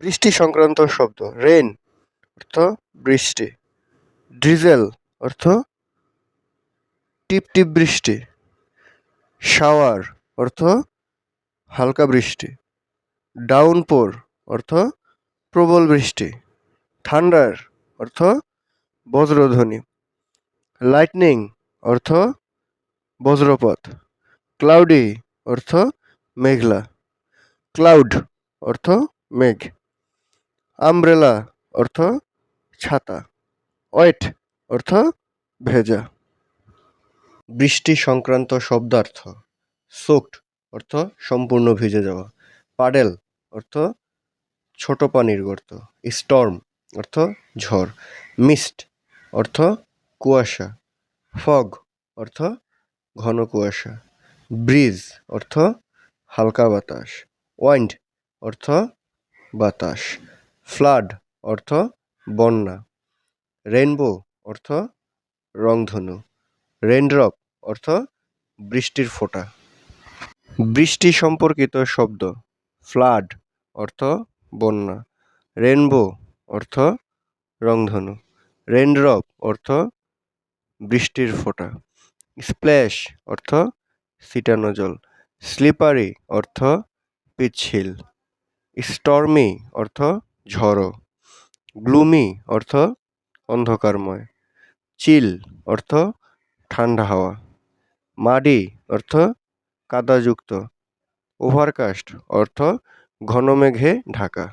বৃষ্টি সংক্রান্ত শব্দ রেন অর্থ বৃষ্টি, ড্রিজেল অর্থ টিপ টিপ বৃষ্টি, শাওয়ার অর্থ হালকা বৃষ্টি, ডাউনপোর অর্থ প্রবল বৃষ্টি, থান্ডার অর্থ বজ্রধ্বনি, লাইটনিং অর্থ বজ্রপাত, ক্লাউডি অর্থ মেঘলা, ক্লাউড অর্থ মেঘ, আমব্রেলা অর্থ ছাতা, ওয়েট অর্থ ভেজা। বৃষ্টি সংক্রান্ত শব্দার্থ সোকড অর্থ সম্পূর্ণ ভিজে যাওয়া, পাডেল অর্থ ছোট পানির গর্ত, স্টর্ম অর্থ ঝড়, মিস্ট অর্থ কুয়াশা, ফগ অর্থ ঘন কুয়াশা, ব্রিজ অর্থ হালকা বাতাস, ওয়াইন্ড অর্থ বাতাস, ফ্লাড অর্থ বন্যা, রেইনবো অর্থ রংধনু, রেইনড্রপ অর্থ বৃষ্টির ফোঁটা। বৃষ্টি সম্পর্কিত শব্দ ফ্লাড অর্থ বন্যা, রেইনবো অর্থ রংধনু, রেইনড্রপ অর্থ বৃষ্টির ফোঁটা, স্প্ল্যাশ অর্থ ছিটানো জল, স্লিপারি অর্থ পিচ্ছিল, স্টর্মি অর্থ ঝড়ো, গ্লুমি অর্থ অন্ধকারময়, চিল অর্থ ঠান্ডা হাওয়া, মাডি অর্থ কাদাযুক্ত, ওভারকাস্ট অর্থ ঘন মেঘে ঢাকা।